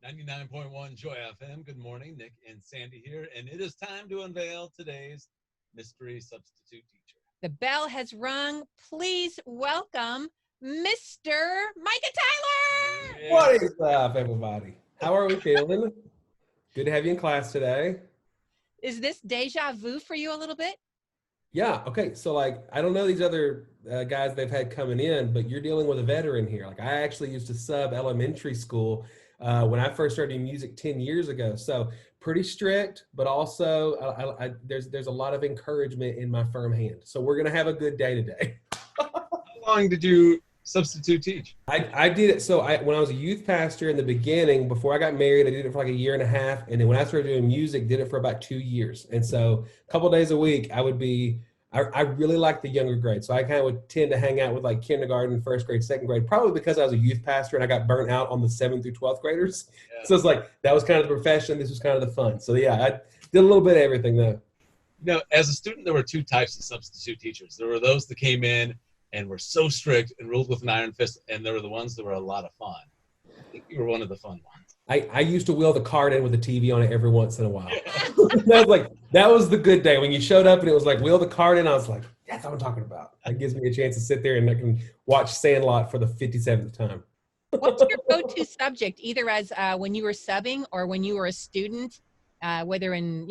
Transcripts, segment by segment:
99.1 Joy FM. Good morning, Nick and Sandy here, and it is time to unveil today's mystery substitute teacher. The bell has rung. Please welcome Mr. Micah Tyler. Yeah. What is up, everybody? How are we feeling? Good to have you in class today. Is this deja vu for you a little bit? Yeah, okay. So, I don't know these other guys they've had coming in, but you're dealing with a veteran here. I actually used to sub elementary school when I first started music 10 years ago. So, pretty strict, but also there's a lot of encouragement in my firm hand. So, we're going to have a good day today. How long did you substitute teach? I did it. So when I was a youth pastor in the beginning, before I got married, I did it for like a year and a half. And then when I started doing music, did it for about 2 years. And so a couple of days a week, I really liked the younger grades. So I kind of would tend to hang out with like kindergarten, first grade, second grade, probably because I was a youth pastor and I got burnt out on the 7th through 12th graders. Yeah. So it's like, that was kind of the profession. This was kind of the fun. So yeah, I did a little bit of everything though. You know, as a student, there were two types of substitute teachers. There were those that came in and were so strict and ruled with an iron fist, and there were the ones that were a lot of fun. I think you were one of the fun ones. I used to wheel the cart in with a TV on it every once in a while. that was the good day. When you showed up and it was like, wheel the cart in, I was like, that's what I'm talking about. That gives me a chance to sit there and I can watch Sandlot for the 57th time. What's your go-to subject, either as when you were subbing or when you were a student, whether in,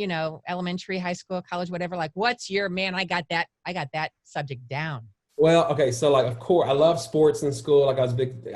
elementary, high school, college, whatever, what's your, man, I got that subject down? Well, okay, so of course, I love sports in school. I was a big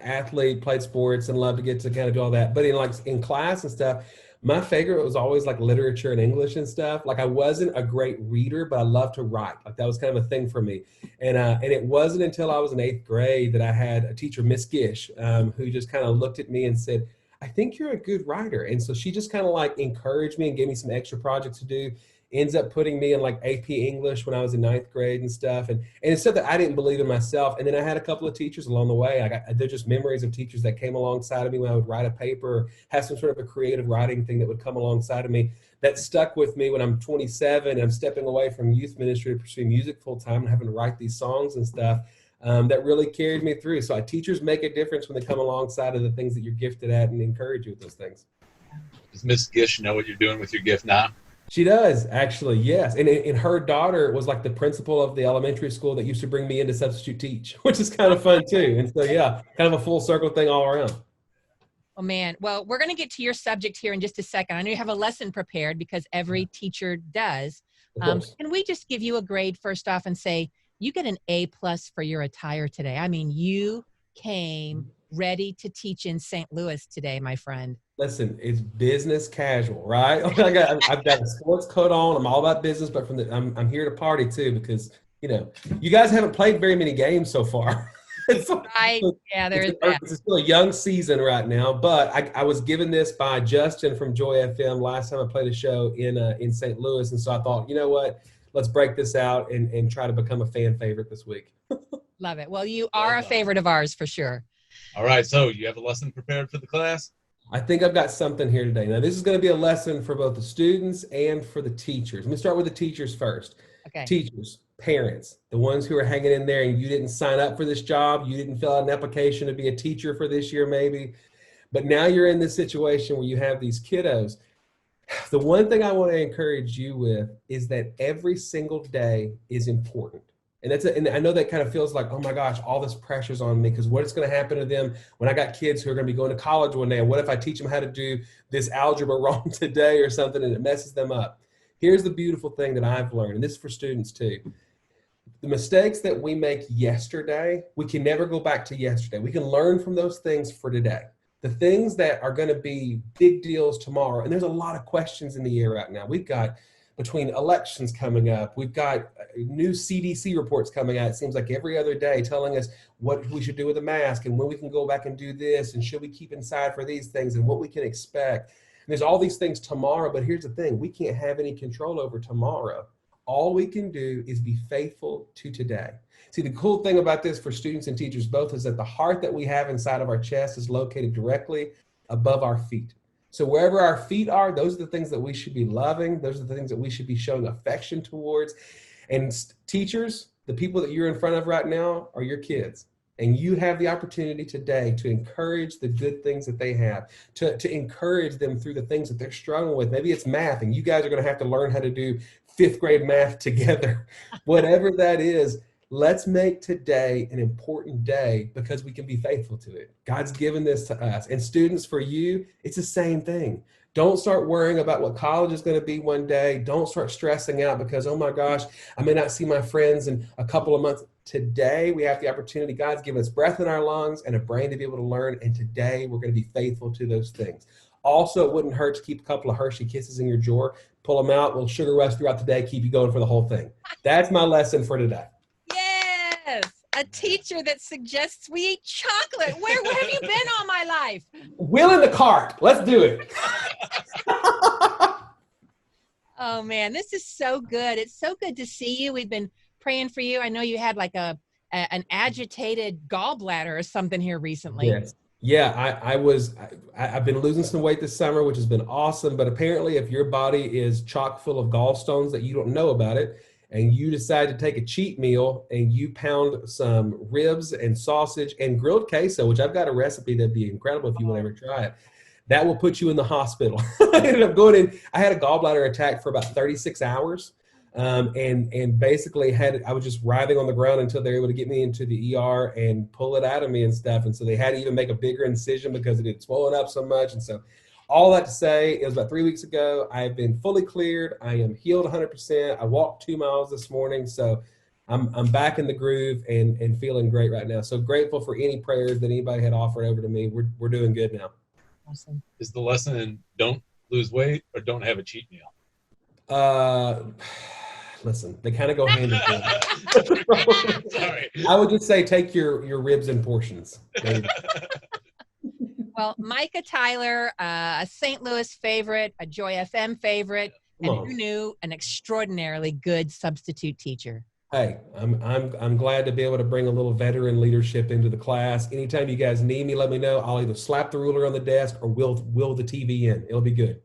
athlete, played sports, and loved to get to kind of do all that. But in class and stuff, my favorite was always literature and English and stuff. I wasn't a great reader, but I loved to write. That was kind of a thing for me. And it wasn't until I was in 8th grade that I had a teacher, Miss Gish, who just kind of looked at me and said, I think you're a good writer. And so she just kind of encouraged me and gave me some extra projects to do. Ends up putting me in AP English when I was in 9th grade and stuff. And it's stuff that I didn't believe in myself. And then I had a couple of teachers along the way. They're just memories of teachers that came alongside of me when I would write a paper or have some sort of a creative writing thing that would come alongside of me that stuck with me when I'm 27 and I'm stepping away from youth ministry to pursue music full time and having to write these songs and stuff. That really carried me through. So teachers make a difference when they come alongside of the things that you're gifted at and encourage you with those things. Does Miss Gish know what you're doing with your gift now? She does, actually, yes. And her daughter was the principal of the elementary school that used to bring me in to substitute teach, which is kind of fun too. And so, yeah, kind of a full circle thing all around. Oh, man. Well, we're going to get to your subject here in just a second. I know you have a lesson prepared because every teacher does. Can we just give you a grade first off and say, you get an A+ for your attire today? I mean, you came ready to teach in St. Louis today, my friend. Listen, it's business casual, right? I've got a sports coat on. I'm all about business, but I'm here to party too because, you guys haven't played very many games so far. Yeah, there is that. It's still a young season right now, but I was given this by Justin from Joy FM last time I played a show in St. Louis. And so I thought, you know what? Let's break this out and try to become a fan favorite this week. Love it. Well, you are a favorite of ours for sure. All right, so you have a lesson prepared for the class? I think I've got something here today. Now, this is going to be a lesson for both the students and for the teachers. Let me start with the teachers first. Okay. Teachers, parents, the ones who are hanging in there and you didn't sign up for this job, you didn't fill out an application to be a teacher for this year maybe, but now you're in this situation where you have these kiddos. The one thing I want to encourage you with is that every single day is important. And I know that kind of feels like, oh my gosh, all this pressure's on me because what's going to happen to them when I got kids who are going to be going to college one day? And what if I teach them how to do this algebra wrong today or something and it messes them up? Here's the beautiful thing that I've learned, and this is for students too. The mistakes that we make yesterday, we can never go back to yesterday. We can learn from those things for today. The things that are going to be big deals tomorrow, and there's a lot of questions in the air right now. We've got between elections coming up, we've got new CDC reports coming out, it seems like every other day, telling us what we should do with a mask and when we can go back and do this and should we keep inside for these things and what we can expect. And there's all these things tomorrow, but here's the thing, we can't have any control over tomorrow. All we can do is be faithful to today. See, the cool thing about this for students and teachers both is that the heart that we have inside of our chest is located directly above our feet. So wherever our feet are, those are the things that we should be loving. Those are the things that we should be showing affection towards. And teachers, the people that you're in front of right now are your kids. And you have the opportunity today to encourage the good things that they have, to encourage them through the things that they're struggling with. Maybe it's math, and you guys are going to have to learn how to do fifth grade math together. Whatever that is, let's make today an important day because we can be faithful to it. God's given this to us. And students, for you, it's the same thing. Don't start worrying about what college is going to be one day. Don't start stressing out because, oh my gosh, I may not see my friends in a couple of months. Today, we have the opportunity. God's given us breath in our lungs and a brain to be able to learn. And today, we're going to be faithful to those things. Also, it wouldn't hurt to keep a couple of Hershey Kisses in your drawer. Pull them out. We'll sugar rush throughout the day. Keep you going for the whole thing. That's my lesson for today. Yes. A teacher that suggests we eat chocolate. Where have you been all my life? Wheel in the cart. Let's do it. Oh, man, this is so good. It's so good to see you. We've been praying for you. I know you had like an agitated gallbladder or something here recently. Yes. Yeah, I've been losing some weight this summer, which has been awesome. But apparently if your body is chock full of gallstones that you don't know about it, and you decide to take a cheat meal and you pound some ribs and sausage and grilled queso, which I've got a recipe that'd be incredible if you would ever try it, that will put you in the hospital. I ended up going in. I had a gallbladder attack for about 36 hours. And basically I was just writhing on the ground until they were able to get me into the ER and pull it out of me and stuff. And so they had to even make a bigger incision because it had swollen up so much. And so all that to say, it was about 3 weeks ago. I've been fully cleared. I am healed 100%. I walked 2 miles this morning. So I'm back in the groove and feeling great right now. So grateful for any prayers that anybody had offered over to me. We're doing good now. Awesome. Is the lesson in don't lose weight or don't have a cheat meal? Listen, they kind of go hand in hand. Sorry. I would just say take your ribs in portions. Well, Micah Tyler, a St. Louis favorite, a Joy FM favorite, and who knew, an extraordinarily good substitute teacher. Hey, I'm glad to be able to bring a little veteran leadership into the class. Anytime you guys need me, let me know. I'll either slap the ruler on the desk or will the TV in. It'll be good.